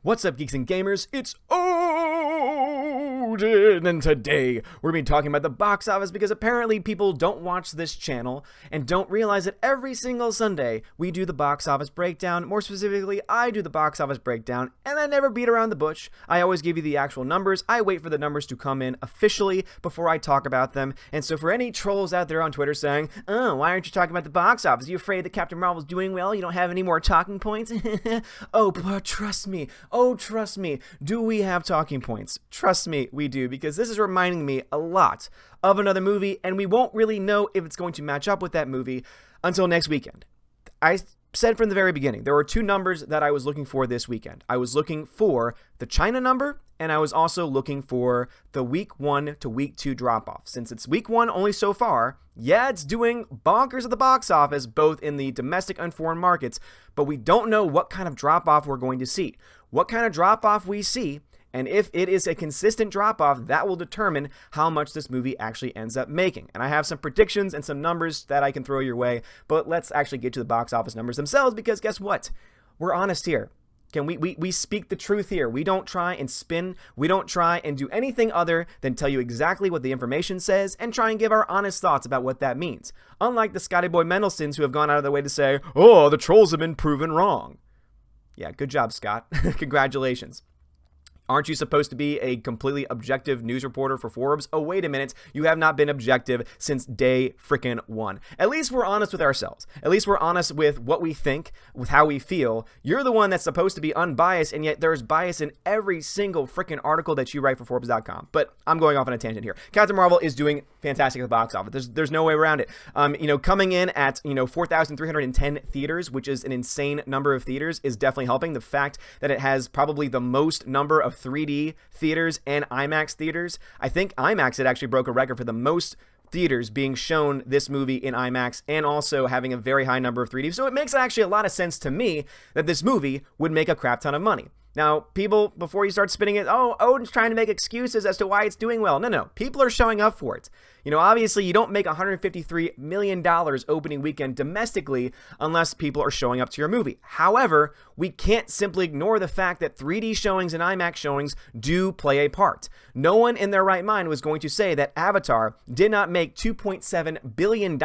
What's up, geeks and gamers? It's Odin, and today we're going to be talking about the box office because apparently people don't watch this channel and don't realize that every single Sunday we do the box office breakdown. More specifically, I do the box office breakdown, and I never beat around the bush. I always give you the actual numbers. I wait for the numbers to come in officially before I talk about them. And so for any trolls out there on Twitter saying, "Oh, why aren't you talking about the box office? Are you afraid that Captain Marvel's doing well? You don't have any more talking points?" Oh, but trust me. Oh, trust me. Do we have talking points? Trust me, we do, because this is reminding me a lot of another movie, and we won't really know if it's going to match up with that movie until next weekend. I said from the very beginning, there were two numbers that I was looking for this weekend. I was looking for the China number, and I was also looking for the week 1 to week 2 drop-off. Since it's week 1 only so far, yeah, it's doing bonkers at the box office, both in the domestic and foreign markets, but we don't know what kind of drop-off we're going to see. What kind of drop-off we see, and if it is a consistent drop-off, that will determine how much this movie actually ends up making. And I have some predictions and some numbers that I can throw your way, but let's actually get to the box office numbers themselves, because guess what? We're honest here. We speak the truth here. We don't try and spin. We don't try and do anything other than tell you exactly what the information says and try and give our honest thoughts about what that means. Unlike the Scotty Boy Mendelsons, who have gone out of their way to say, "Oh, the trolls have been proven wrong." Yeah, good job, Scott. Congratulations. Aren't you supposed to be a completely objective news reporter for Forbes? Oh, wait a minute. You have not been objective since day frickin' one. At least we're honest with ourselves. At least we're honest with what we think, with how we feel. You're the one that's supposed to be unbiased, and yet there's bias in every single frickin' article that you write for Forbes.com. But I'm going off on a tangent here. Captain Marvel is doing fantastic at the box office. There's no way around it. Coming in at, 4,310 theaters, which is an insane number of theaters, is definitely helping. The fact that it has probably the most number of 3D theaters and IMAX theaters. I think IMAX had actually broke a record for the most theaters being shown this movie in IMAX, and also having a very high number of 3D. So it makes actually a lot of sense to me that this movie would make a crap ton of money. Now, people, before you start spinning it, "Oh, Odin's trying to make excuses as to why it's doing well." No. People are showing up for it. Obviously, you don't make $153 million opening weekend domestically unless people are showing up to your movie. However, we can't simply ignore the fact that 3D showings and IMAX showings do play a part. No one in their right mind was going to say that Avatar did not make $2.7 billion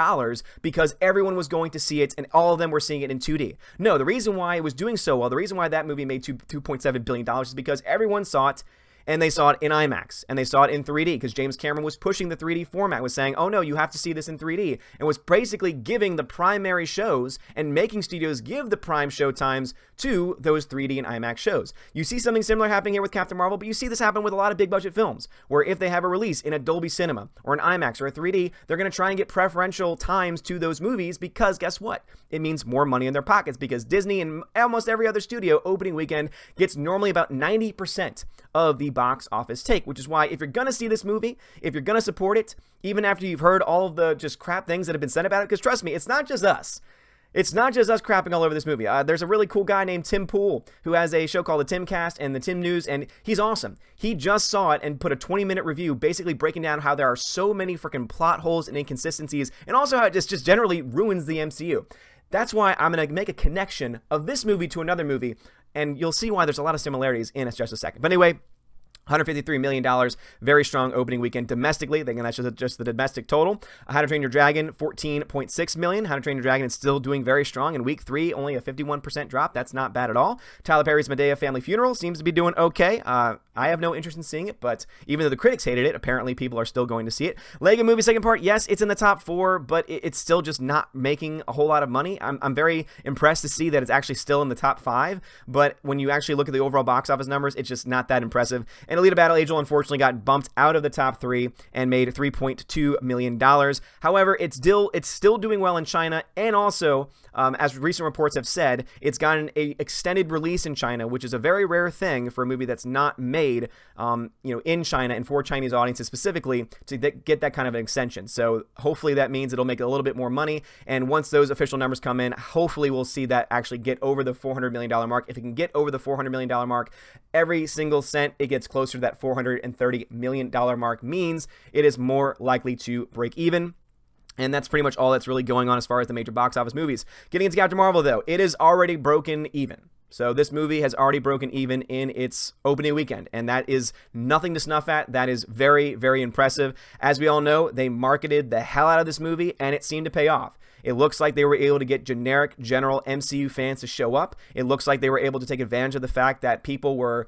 because everyone was going to see it and all of them were seeing it in 2D. No, the reason why it was doing so well, the reason why that movie made $2.7 billion is because everyone saw it, and they saw it in IMAX, and they saw it in 3D, because James Cameron was pushing the 3D format, was saying, "Oh no, you have to see this in 3D," and was basically giving the primary shows and making studios give the prime show times to those 3D and IMAX shows. You see something similar happening here with Captain Marvel, but you see this happen with a lot of big budget films, where if they have a release in a Dolby Cinema, or an IMAX, or a 3D, they're going to try and get preferential times to those movies, because guess what? It means more money in their pockets, because Disney and almost every other studio opening weekend gets normally about 90% of the box office take, which is why if you're going to see this movie, if you're going to support it, even after you've heard all of the just crap things that have been said about it, because trust me, it's not just us. It's not just us crapping all over this movie. There's a really cool guy named Tim Pool who has a show called The Timcast and The Tim News, and he's awesome. He just saw it and put a 20-minute review basically breaking down how there are so many freaking plot holes and inconsistencies, and also how it just generally ruins the MCU. That's why I'm going to make a connection of this movie to another movie, and you'll see why there's a lot of similarities in just a second. But anyway, $153 million, very strong opening weekend domestically. Again, that's just the domestic total. How to Train Your Dragon, $14.6 million. How to Train Your Dragon is still doing very strong. In week 3, only a 51% drop. That's not bad at all. Tyler Perry's Medea Family Funeral seems to be doing okay. I have no interest in seeing it, but even though the critics hated it, apparently people are still going to see it. Lego Movie second part, yes, it's in the top 4, but it's still just not making a whole lot of money. I'm very impressed to see that it's actually still in the top 5, but when you actually look at the overall box office numbers, it's just not that impressive. And Alita Battle Angel unfortunately got bumped out of the top 3 and made $3.2 million. However, it's still doing well in China, and also, as recent reports have said, it's gotten an extended release in China, which is a very rare thing for a movie that's not made in China and for Chinese audiences specifically, to get that kind of an extension. So hopefully that means it'll make a little bit more money, and once those official numbers come in, hopefully we'll see that actually get over the $400 million mark. If it can get over the $400 million mark, every single cent it gets closer to that $430 million mark means it is more likely to break even. And that's pretty much all that's really going on as far as the major box office movies. Getting into Captain Marvel, though, it is already broken even. So this movie has already broken even in its opening weekend, and that is nothing to snuff at. That is very, very impressive. As we all know, they marketed the hell out of this movie, and it seemed to pay off. It looks like they were able to get generic, general MCU fans to show up. It looks like they were able to take advantage of the fact that people were,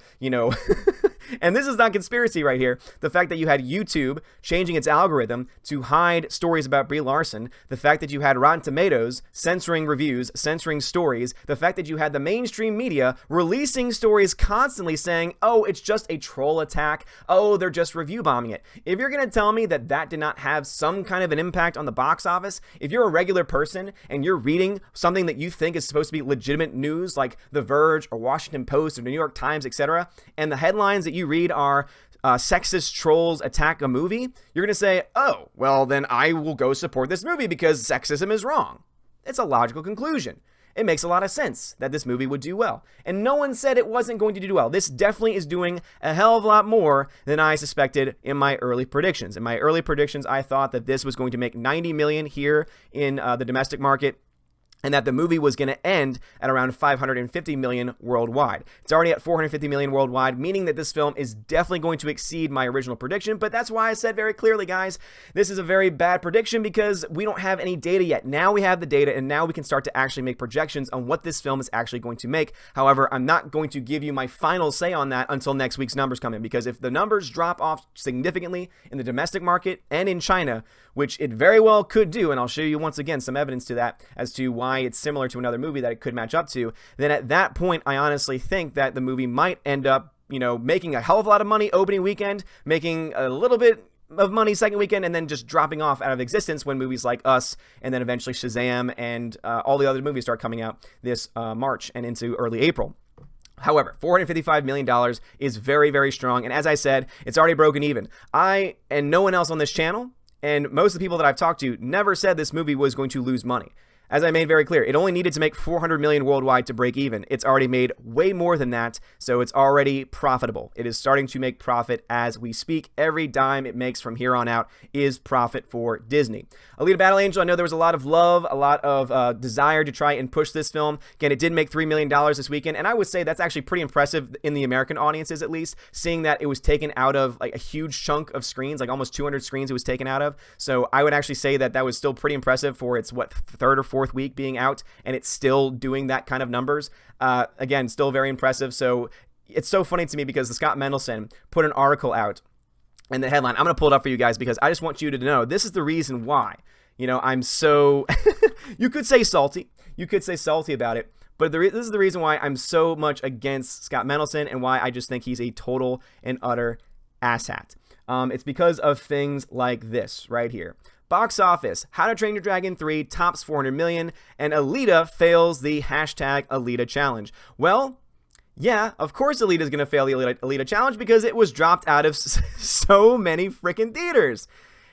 and this is not conspiracy right here, the fact that you had YouTube changing its algorithm to hide stories about Brie Larson, the fact that you had Rotten Tomatoes censoring reviews, censoring stories, the fact that you had the mainstream media releasing stories constantly saying, oh, it's just a troll attack, oh, they're just review bombing it. If you're going to tell me that that did not have some kind of an impact on the box office, if you're a regular person and you're reading something that you think is supposed to be legitimate news like The Verge or Washington Post or New York Times, etc., and the headlines that you read are sexist trolls attack a movie, you're going to say, oh, well, then I will go support this movie because sexism is wrong. It's a logical conclusion. It makes a lot of sense that this movie would do well. And no one said it wasn't going to do well. This definitely is doing a hell of a lot more than I suspected in my early predictions. In my early predictions, I thought that this was going to make $90 million here in the domestic market, and that the movie was going to end at around $550 million worldwide. It's already at $450 million worldwide, meaning that this film is definitely going to exceed my original prediction, but that's why I said very clearly, guys, this is a very bad prediction because we don't have any data yet. Now we have the data, and now we can start to actually make projections on what this film is actually going to make. However, I'm not going to give you my final say on that until next week's numbers come in, because if the numbers drop off significantly in the domestic market and in China, which it very well could do, and I'll show you once again some evidence to that as to why it's similar to another movie that it could match up to, then at that point, I honestly think that the movie might end up, making a hell of a lot of money opening weekend, making a little bit of money second weekend, and then just dropping off out of existence when movies like Us and then eventually Shazam and all the other movies start coming out this March and into early April. However, $455 million is very, very strong, and as I said, it's already broken even. I and no one else on this channel, and most of the people that I've talked to, never said this movie was going to lose money. As I made very clear, it only needed to make $400 million worldwide to break even. It's already made way more than that, so it's already profitable. It is starting to make profit as we speak. Every dime it makes from here on out is profit for Disney. Alita Battle Angel, I know there was a lot of love, a lot of desire to try and push this film. Again, it did make $3 million this weekend, and I would say that's actually pretty impressive in the American audiences, at least, seeing that it was taken out of like a huge chunk of screens, like almost 200 screens it was taken out of. So I would actually say that that was still pretty impressive for its, third or fourth week being out, and it's still doing that kind of numbers. Again, still very impressive. So it's so funny to me because the Scott Mendelson put an article out, and the headline, I'm going to pull it up for you guys because I just want you to know this is the reason why, I'm so, you could say salty. You could say salty about it, but this is the reason why I'm so much against Scott Mendelson and why I just think he's a total and utter asshat. It's because of things like this right here. Box office, How to Train Your Dragon 3 tops 400 million, and Alita fails the hashtag Alita Challenge. Well, yeah, of course Alita's going to fail the Alita Challenge because it was dropped out of so many freaking theaters.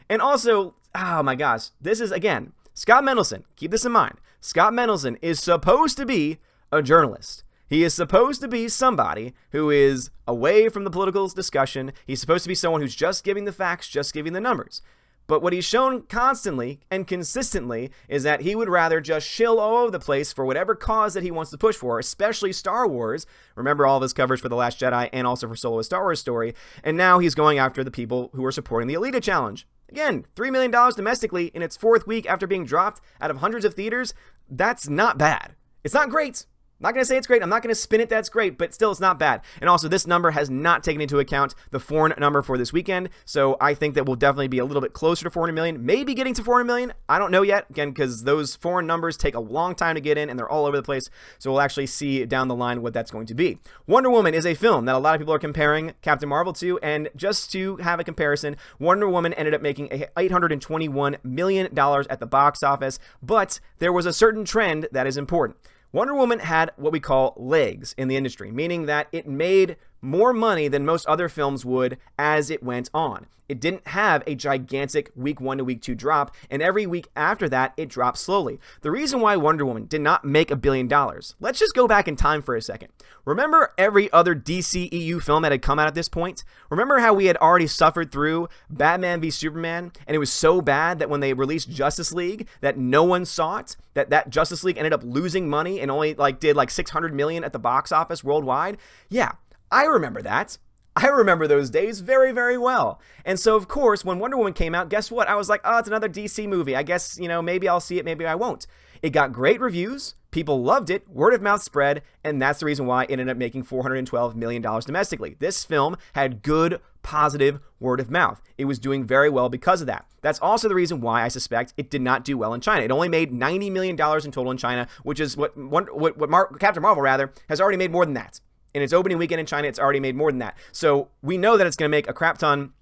And also, oh my gosh, this is, again, Scott Mendelson. Keep this in mind. Scott Mendelson is supposed to be a journalist. He is supposed to be somebody who is away from the political discussion. He's supposed to be someone who's just giving the facts, just giving the numbers. But what he's shown constantly and consistently is that he would rather just shill all over the place for whatever cause that he wants to push for, especially Star Wars. Remember all of his coverage for The Last Jedi and also for Solo: A Star Wars Story. And now he's going after the people who are supporting the Alita Challenge. Again, $3 million domestically in its fourth week after being dropped out of hundreds of theaters. That's not bad. It's not great. I'm not going to say it's great. I'm not going to spin it that's great, but still it's not bad. And also this number has not taken into account the foreign number for this weekend. So I think that we'll definitely be a little bit closer to 400 million, maybe getting to 400 million. I don't know yet, again, because those foreign numbers take a long time to get in and they're all over the place. So we'll actually see down the line what that's going to be. Wonder Woman is a film that a lot of people are comparing Captain Marvel to. And just to have a comparison, Wonder Woman ended up making $821 million at the box office. But there was a certain trend that is important. Wonder Woman had what we call legs in the industry, meaning that it made more money than most other films would as it went on. It didn't have a gigantic week 1 to week 2 drop, and every week after that, it dropped slowly. The reason why Wonder Woman did not make $1 billion, let's just go back in time for a second. Remember every other DCEU film that had come out at this point? Remember how we had already suffered through Batman v Superman, and it was so bad that when they released Justice League, that no one saw it, that Justice League ended up losing money and only did $600 million at the box office worldwide? Yeah, I remember that. I remember those days very, very well. And so, of course, when Wonder Woman came out, guess what? I was like, oh, it's another DC movie. I guess, maybe I'll see it, maybe I won't. It got great reviews. People loved it. Word of mouth spread. And that's the reason why it ended up making $412 million domestically. This film had good, positive word of mouth. It was doing very well because of that. That's also the reason why I suspect it did not do well in China. It only made $90 million in total in China, which is what Captain Marvel, has already made more than that. In its opening weekend in China, it's already made more than that. So we know that it's going to make a crap ton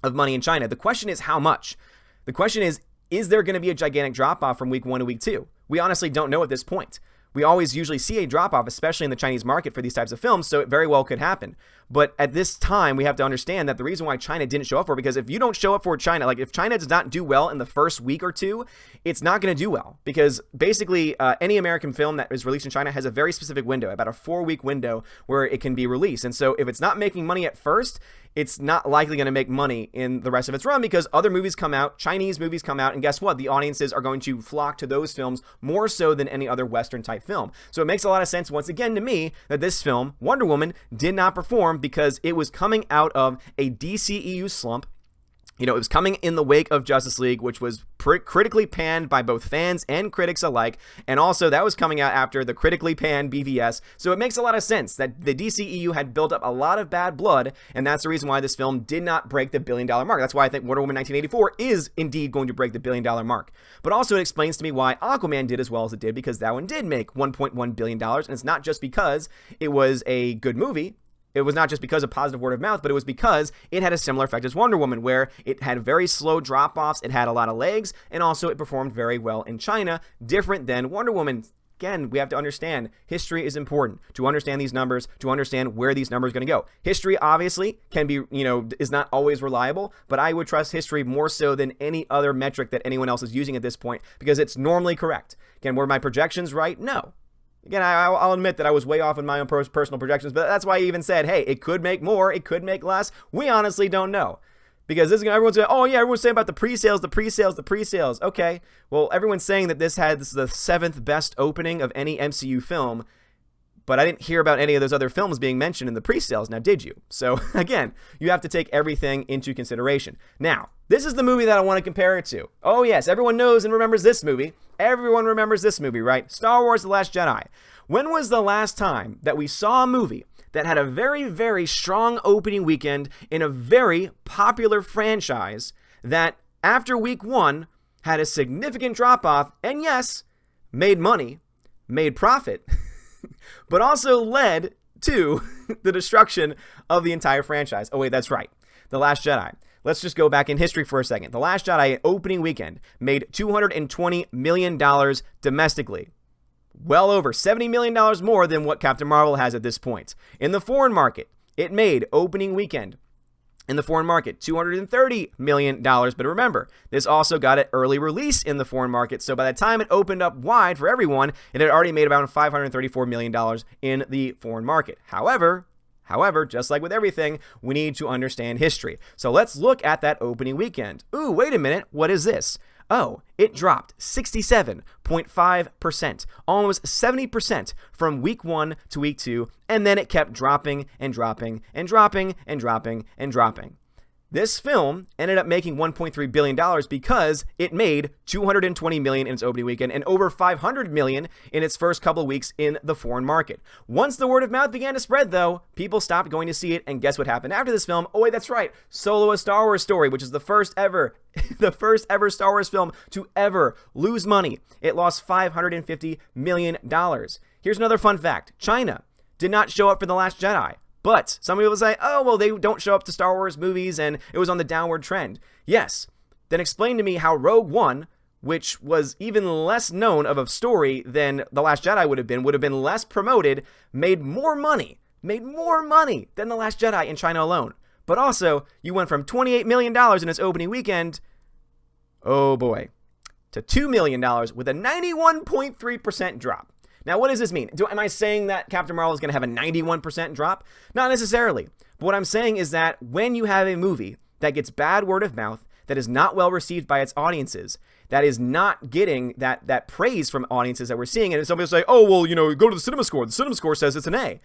of money in China. The question is how much? The question is there going to be a gigantic drop-off from week 1 to week 2? We honestly don't know at this point. We always usually see a drop-off, especially in the Chinese market for these types of films, so it very well could happen. But at this time, we have to understand that the reason why China didn't show up for it, because if you don't show up for China, if China does not do well in the first week or two, it's not going to do well. Because basically, any American film that is released in China has a very specific window, about a 4-week window where it can be released. And so if it's not making money at first, it's not likely going to make money in the rest of its run because other movies come out, Chinese movies come out, and guess what? The audiences are going to flock to those films more so than any other Western type film. So it makes a lot of sense once again to me that this film, Wonder Woman, did not perform because it was coming out of a DCEU slump. It was coming in the wake of Justice League, which was critically panned by both fans and critics alike. And also, that was coming out after the critically panned BVS. So it makes a lot of sense that the DCEU had built up a lot of bad blood. And that's the reason why this film did not break the $1 billion mark. That's why I think Wonder Woman 1984 is indeed going to break the $1 billion mark. But also, it explains to me why Aquaman did as well as it did, because that one did make $1.1 billion. And it's not just because it was a good movie. It was not just because of positive word of mouth, but it was because it had a similar effect as Wonder Woman, where it had very slow drop-offs, it had a lot of legs, and also it performed very well in China, different than Wonder Woman. Again, we have to understand history is important to understand these numbers, to understand where these numbers are going to go. History obviously can be, is not always reliable, but I would trust history more so than any other metric that anyone else is using at this point because it's normally correct. Again, were my projections right? No. Again, I'll admit that I was way off in my own personal projections, but that's why I even said, hey, it could make more, it could make less. We honestly don't know. Because everyone's saying, oh yeah, everyone's saying about the pre-sales. Okay, well, everyone's saying that this is the 7th best opening of any MCU film, but I didn't hear about any of those other films being mentioned in the pre-sales. Now, did you? So, again, you have to take everything into consideration. Now, this is the movie that I want to compare it to. Oh, yes, everyone knows and remembers this movie. Everyone remembers this movie, right? Star Wars: The Last Jedi. When was the last time that we saw a movie that had a very, very strong opening weekend in a very popular franchise that, after week 1, had a significant drop-off and, yes, made money, made profit, but also led to the destruction of the entire franchise? Oh, wait, that's right. The Last Jedi. Let's just go back in history for a second. The Last Jedi opening weekend made $220 million domestically. Well over $70 million more than what Captain Marvel has at this point. In the foreign market, it made opening weekend in the foreign market $230 million. But remember, this also got an early release in the foreign market. So by the time it opened up wide for everyone, it had already made about $534 million in the foreign market. However, just like with everything, we need to understand history. So let's look at that opening weekend. Ooh, wait a minute. What is this? Oh, it dropped 67.5%, almost 70% from week 1 to week 2, and then it kept dropping and dropping and dropping and dropping and dropping. This film ended up making $1.3 billion because it made $220 million in its opening weekend and over $500 million in its first couple of weeks in the foreign market. Once the word of mouth began to spread, though, people stopped going to see it, and guess what happened after this film? Oh, wait, that's right. Solo: A Star Wars Story, which is the first ever Star Wars film to ever lose money. It lost $550 million. Here's another fun fact. China did not show up for The Last Jedi. But some people say, oh, well, they don't show up to Star Wars movies and it was on the downward trend. Yes. Then explain to me how Rogue One, which was even less known of a story than The Last Jedi would have been less promoted, made more money made more money than The Last Jedi in China alone. But also, you went from $28 million in its opening weekend, oh boy, to $2 million with a 91.3% drop. Now, what does this mean? Am I saying that Captain Marvel is going to have a 91% drop? Not necessarily. But what I'm saying is that when you have a movie that gets bad word of mouth, that is not well received by its audiences, that is not getting that praise from audiences that we're seeing, and somebody will say, oh, well, go to the Cinema Score. The Cinema Score says it's an A.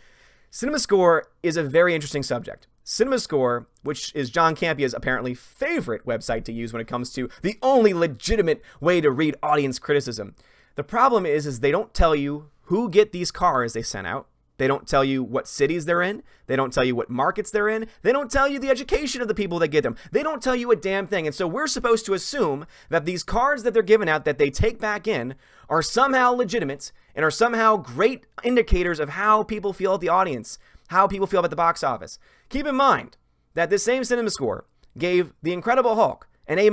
Cinema Score is a very interesting subject. Cinema Score, which is John Campia's apparently favorite website to use when it comes to the only legitimate way to read audience criticism. The problem is they don't tell you who get these cars they sent out. They don't tell you what cities they're in. They don't tell you what markets they're in. They don't tell you the education of the people that get them. They don't tell you a damn thing. And so we're supposed to assume that these cards that they're giving out that they take back in are somehow legitimate and are somehow great indicators of how people feel at the audience, how people feel about the box office. Keep in mind that this same Cinema Score gave The Incredible Hulk an A-.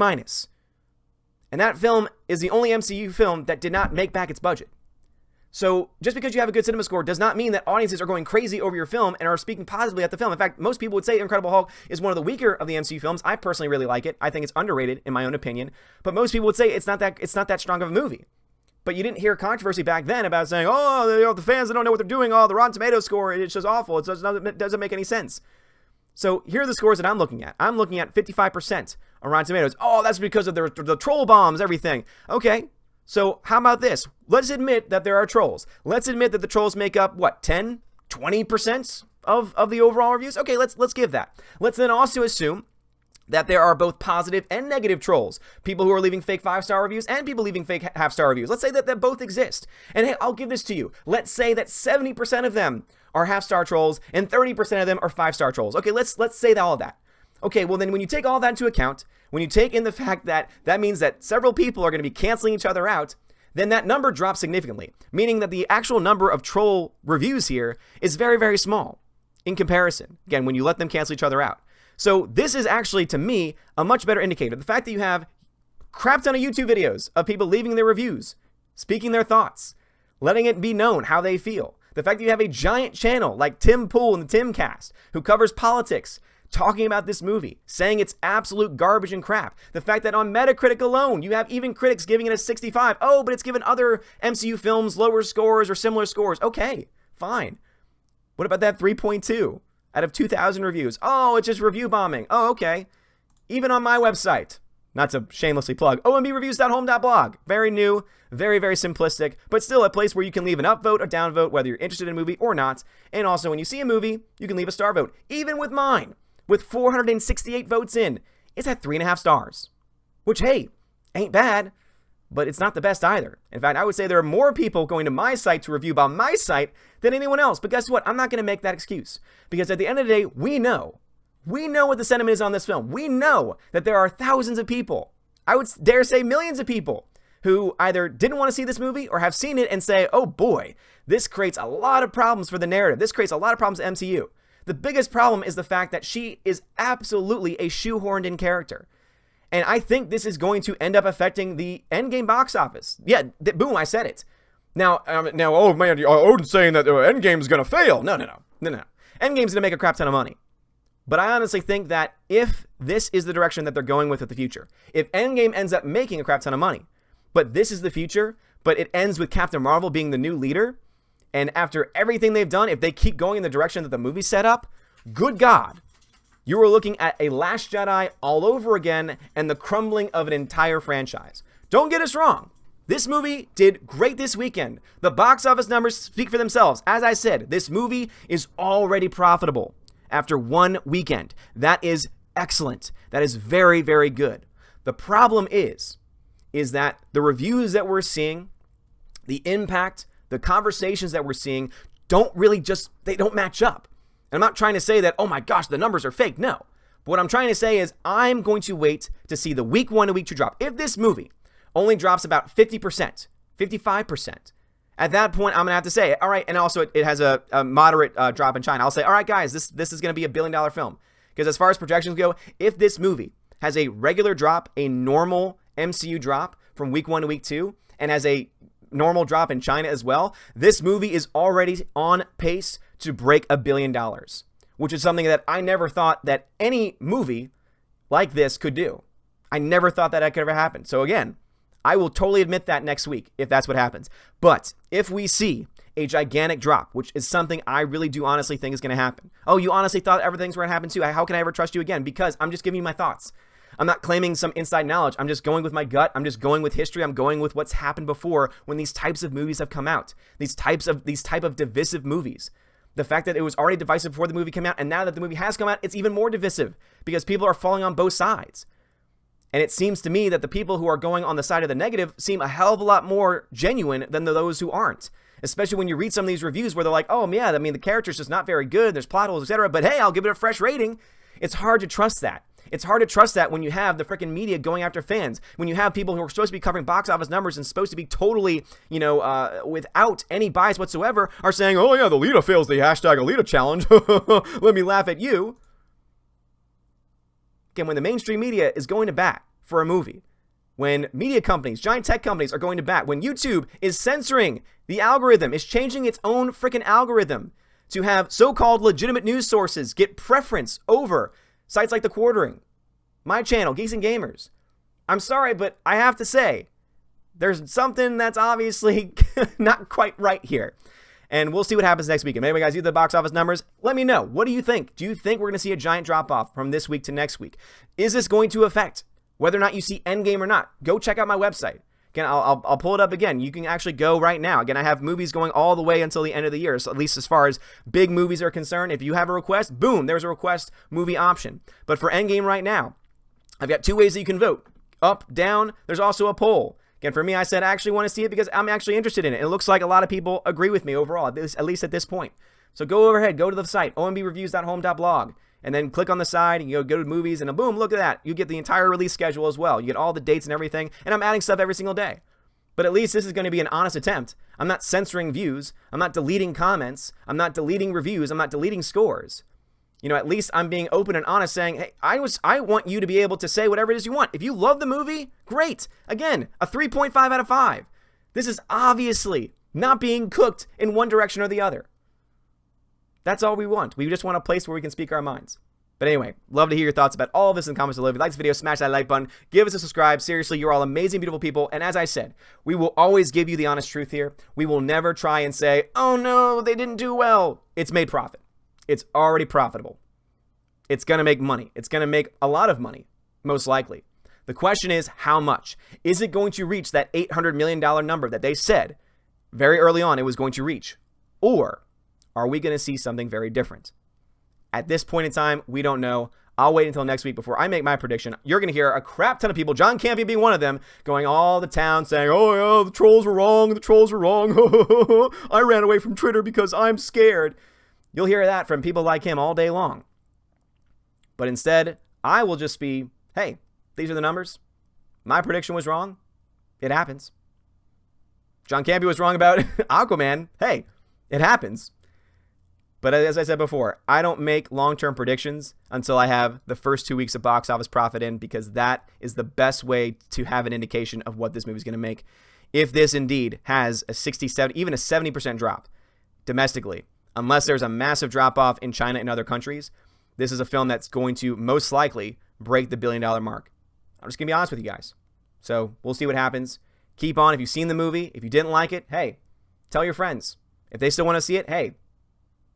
And that film is the only MCU film that did not make back its budget. So just because you have a good Cinema Score does not mean that audiences are going crazy over your film and are speaking positively at the film. In fact, most people would say Incredible Hulk is one of the weaker of the MCU films. I personally really like it. I think it's underrated in my own opinion. But most people would say it's not that strong of a movie. But you didn't hear controversy back then about saying, oh, the fans don't know what they're doing. Oh, the Rotten Tomatoes score, it's just awful. It doesn't make any sense. So here are the scores that I'm looking at. I'm looking at 55% on Rotten Tomatoes. Oh, that's because of the troll bombs, everything. Okay. So how about this? Let's admit that there are trolls. Let's admit that the trolls make up, 10, 20% of the overall reviews? Okay, let's give that. Let's then also assume that there are both positive and negative trolls. People who are leaving fake 5-star reviews and people leaving fake half-star reviews. Let's say that both exist. And hey, I'll give this to you. Let's say that 70% of them are half-star trolls and 30% of them are 5-star trolls. Okay, let's say all of that. Okay, well then when you take all that into account, when you take in the fact that means that several people are going to be canceling each other out, then that number drops significantly, meaning that the actual number of troll reviews here is very, very small in comparison, again, when you let them cancel each other out. So this is actually, to me, a much better indicator. The fact that you have crap ton of YouTube videos of people leaving their reviews, speaking their thoughts, letting it be known how they feel. The fact that you have a giant channel like Tim Pool and the Timcast, who covers politics, talking about this movie, saying it's absolute garbage and crap. The fact that on Metacritic alone, you have even critics giving it a 65. Oh, but it's given other MCU films lower scores or similar scores. Okay, fine. What about that 3.2 out of 2,000 reviews? Oh, it's just review bombing. Oh, okay. Even on my website, not to shamelessly plug, ombReviews.home.blog. Very new, very, very simplistic, but still a place where you can leave an upvote or downvote, whether you're interested in a movie or not. And also, when you see a movie, you can leave a star vote. Even with mine, with 468 votes in, it's at 3.5 stars. Which, hey, ain't bad, but it's not the best either. In fact, I would say there are more people going to my site to review about my site than anyone else. But guess what? I'm not going to make that excuse. Because at the end of the day, we know what the sentiment is on this film. We know that there are thousands of people, I would dare say millions of people, who either didn't want to see this movie or have seen it and say, oh boy, this creates a lot of problems for the narrative. This creates a lot of problems to MCU. The biggest problem is the fact that she is absolutely a shoehorned in character. And I think this is going to end up affecting the Endgame box office. Yeah, boom, I said it. Now, oh man, Odin's saying that Endgame is going to fail. No. Endgame's going to make a crap ton of money. But I honestly think that if this is the direction that they're going with the future, if Endgame ends up making a crap ton of money, but this is the future, but it ends with Captain Marvel being the new leader, and after everything they've done, if they keep going in the direction that the movie set up, good God, you are looking at a Last Jedi all over again and the crumbling of an entire franchise. Don't get us wrong. This movie did great this weekend. The box office numbers speak for themselves. As I said, this movie is already profitable after one weekend. That is excellent. That is very, very good. The problem is that the reviews that we're seeing, the impact, the conversations that we're seeing don't match up. And I'm not trying to say that, oh my gosh, the numbers are fake. No. But what I'm trying to say is I'm going to wait to see the week 1 and week 2 drop. If this movie only drops about 50%, 55%, at that point, I'm going to have to say, all right, and also it has a moderate drop in China. I'll say, all right, guys, this is going to be $1 billion film. Because as far as projections go, if this movie has a regular drop, a normal MCU drop from week 1 to week 2, and has a normal drop in China as well, this movie is already on pace to break $1 billion, which is something that I never thought that any movie like this could do. I never thought that could ever happen. So again, I will totally admit that next week if that's what happens. But if we see a gigantic drop, which is something I really do honestly think is going to happen. Oh, you honestly thought everything's going to happen too? How can I ever trust you again? Because I'm just giving you my thoughts. I'm not claiming some inside knowledge. I'm just going with my gut. I'm just going with history. I'm going with what's happened before when these types of movies have come out. These type of divisive movies. The fact that it was already divisive before the movie came out, and now that the movie has come out, it's even more divisive because people are falling on both sides. And it seems to me that the people who are going on the side of the negative seem a hell of a lot more genuine than those who aren't. Especially when you read some of these reviews where they're like, oh, yeah, I mean, the character's just not very good. There's plot holes, etc. But hey, I'll give it a fresh rating. It's hard to trust that. It's hard to trust that when you have the freaking media going after fans, when you have people who are supposed to be covering box office numbers and supposed to be totally, without any bias whatsoever, are saying, oh, yeah, the Alita fails the hashtag Alita challenge. Let me laugh at you. Again, when the mainstream media is going to bat for a movie, when media companies, giant tech companies are going to bat, when YouTube is censoring the algorithm, is changing its own freaking algorithm to have so-called legitimate news sources get preference over sites like The Quartering, my channel, Geeks and Gamers. I'm sorry, but I have to say, there's something that's obviously not quite right here. And we'll see what happens next week. And anyway, guys, you the box office numbers. Let me know. What do you think? Do you think we're going to see a giant drop-off from this week to next week? Is this going to affect whether or not you see Endgame or not? Go check out my website. Again, I'll pull it up again. You can actually go right now. Again, I have movies going all the way until the end of the year. So at least as far as big movies are concerned, if you have a request, boom, there's a request movie option. But for Endgame right now, I've got two ways that you can vote. Up, down, there's also a poll. Again, for me, I said I actually want to see it because I'm actually interested in it. It looks like a lot of people agree with me overall, at least at this point. So go overhead, go to the site, ombReviews.home.blog. And then click on the side and you go to movies and boom, look at that. You get the entire release schedule as well. You get all the dates and everything. And I'm adding stuff every single day. But at least this is going to be an honest attempt. I'm not censoring views. I'm not deleting comments. I'm not deleting reviews. I'm not deleting scores. At least I'm being open and honest saying, hey, I want you to be able to say whatever it is you want. If you love the movie, great. Again, a 3.5 out of 5. This is obviously not being cooked in one direction or the other. That's all we want. We just want a place where we can speak our minds. But anyway, love to hear your thoughts about all of this in the comments below. If you like this video, smash that like button. Give us a subscribe. Seriously, you're all amazing, beautiful people. And as I said, we will always give you the honest truth here. We will never try and say, oh no, they didn't do well. It's made profit. It's already profitable. It's going to make money. It's going to make a lot of money, most likely. The question is, how much? Is it going to reach that $800 million number that they said very early on it was going to reach? Or are we going to see something very different? At this point in time, we don't know. I'll wait until next week before I make my prediction. You're going to hear a crap ton of people, John Campea being one of them, going all the town saying, oh, yeah, the trolls were wrong. The trolls were wrong. I ran away from Twitter because I'm scared. You'll hear that from people like him all day long. But instead, I will just be, hey, these are the numbers. My prediction was wrong. It happens. John Campea was wrong about Aquaman. Hey, it happens. But as I said before, I don't make long-term predictions until I have the first 2 weeks of box office profit in, because that is the best way to have an indication of what this movie is going to make. If this indeed has a 60, 70, even a 70% drop domestically, unless there's a massive drop-off in China and other countries, this is a film that's going to most likely break the $1 billion mark. I'm just going to be honest with you guys. So we'll see what happens. Keep on. If you've seen the movie, if you didn't like it, hey, tell your friends. If they still want to see it, hey,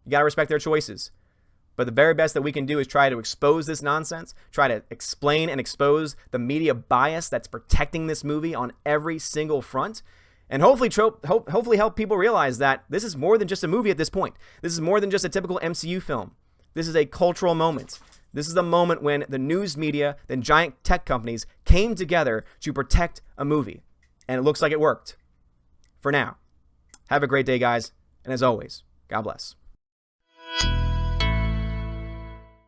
you got to respect their choices. But the very best that we can do is try to expose this nonsense, try to explain and expose the media bias that's protecting this movie on every single front, and hopefully help people realize that this is more than just a movie at this point. This is more than just a typical MCU film. This is a cultural moment. This is the moment when the news media, then giant tech companies came together to protect a movie. And it looks like it worked. For now. Have a great day, guys. And as always, God bless.